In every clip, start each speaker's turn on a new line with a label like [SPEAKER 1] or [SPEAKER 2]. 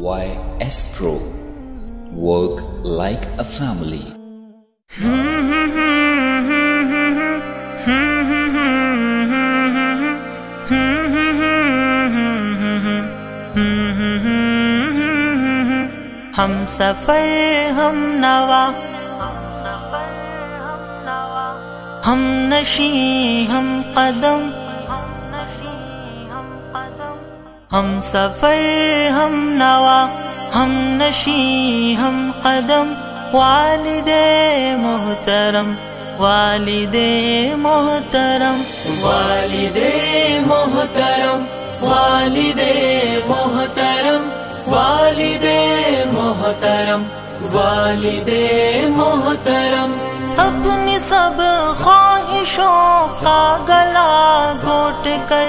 [SPEAKER 1] Why Astro? Work like a family.
[SPEAKER 2] ہم سفر ہم نوا، ہم نشیں ہم قدم، ہم سفر ہم نوا، ہم نشیں ہم قدم، والد محترم، والد محترم، والد محترم، والد محترم، والد محترم، والد محترم، اپنی سب خواہشوں کا گلا گھونٹ کر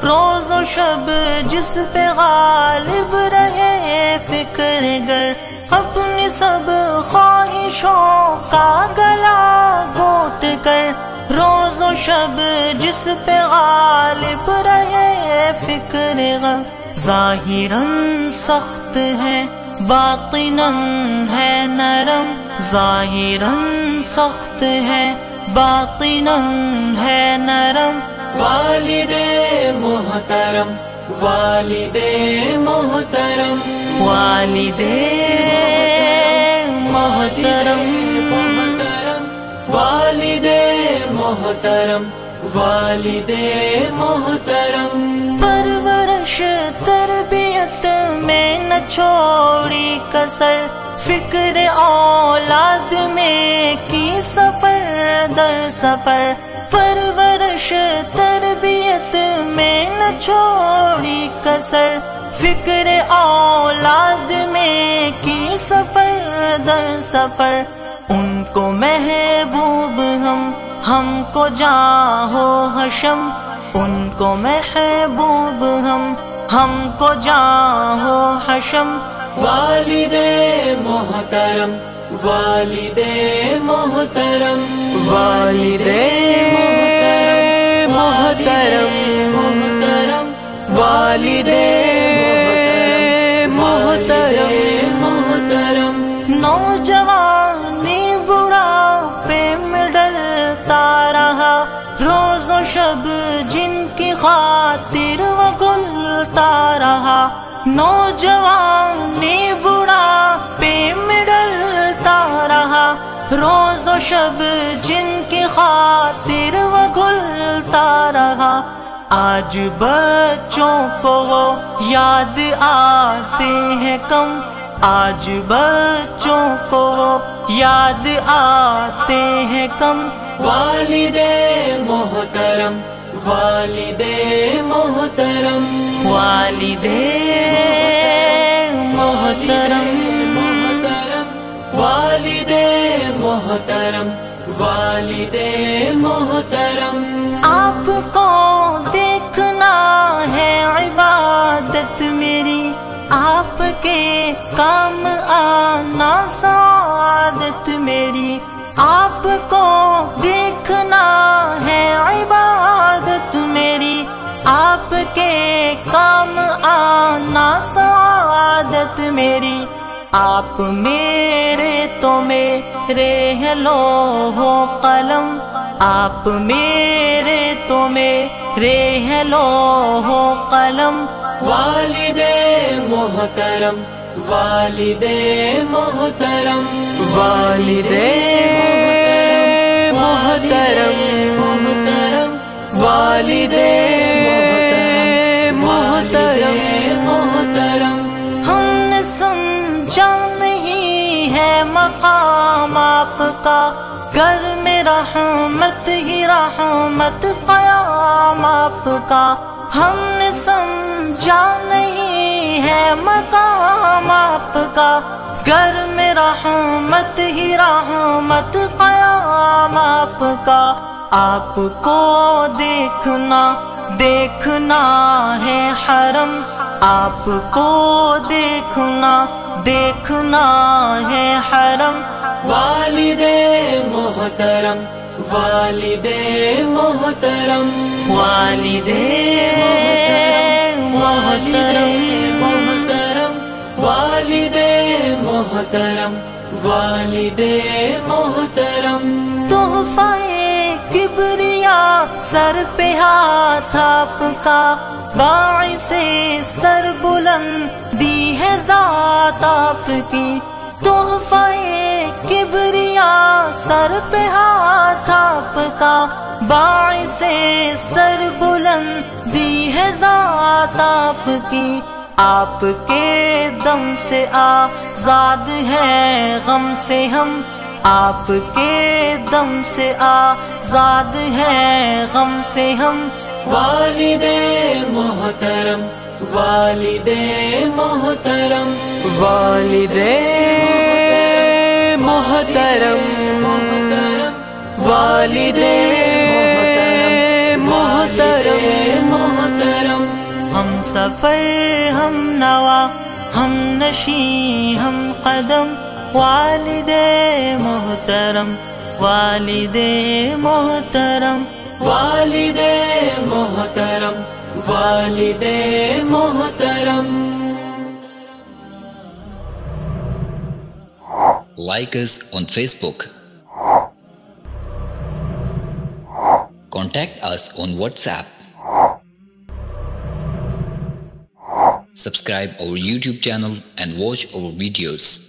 [SPEAKER 2] روز و شب جس پہ غالب رہے فکر گر، اپنی سب خواہشوں کا گلا گھونٹ کر روز و شب جس پہ غالب رہے فکر غم، ظاہراً سخت ہے باطناً ہے نرم، ظاہراً سخت ہے باطناً ہے نرم، والد محترم، والد محترم، والد محترم، والد محترم، والد محترم، پرورش تربیت میں نہ چھوڑی کسر، فکر اولاد میں کی سفر در سفر، پرورش تربیت میں نہ چھوڑی کسر، فکر اولاد میں کی سفر در سفر، ان کو محبوب ہم کو جاہو حشم، ان کو محبوب ہم کو جاہو حشم، والد محترم، والد محترم، والد محترم، محترم، والد محترم، محترم، نوجوانی بڑھاپے میں ڈلتا رہا، روز و شب جن کی خاطر وہ گلتا رہا، نوجوانی بڑھاپے میں ڈلتا رہا، روز و شب جن کی خاطر وہ گلتا رہا، آج بچوں کو وہ یاد آتے ہیں کم، آج بچوں کو وہ یاد آتے ہیں کم، والد محترم، والد محترم، والد محترم، والد محترم، والد محترم، آپ کو دیکھنا ہے عبادت میری، آپ کے کام آنا سعادت میری، آپ کو دیکھنا ہے عبادت میری، آپ کے کام آنا سعادت میری، آپ میرے تو میرے ہیں لوح و قلم، آپ میرے تو میرے ہیں لوح و قلم، والد محترم، والد محترم، والد محترم، محترم، والد محترم، محترم، ہم نے سمجھا نہیں ہے مقام آپ کا، گھر میں رحمت ہی رحمت قیام آپ کا، ہم نے سمجھا نہیں ہے مقام آپ کا، گھر میں رحمت ہی رحمت قیام آپ کا، آپ کو دیکھنا دیکھنا ہے حرم، آپ کو دیکھنا دیکھنا ہے حرم، والد محترم، والد محترم، والد محترم، محترم، محترم والد محترم تحفہ کبریا سر پہ ہاتھ آپ کا باعث سر بلندی ہے ذات آپ کی تحفہ کبریا سر پہ ہاتھ آپ کا باعث سر بلندی ہے ذات آپ کی آپ کے دم سے آزاد ہے غم سے ہم آپ کے دم سے آزاد ہے غم سے ہم والد محترم والد محترم والد محترم والد محترم محترم ہم سفر ہم نوا ہم نشیں ہم قدم والد محترم والد محترم والد محترم والد محترم
[SPEAKER 1] Like us on Facebook. Contact us on WhatsApp. Subscribe our YouTube channel and watch our videos.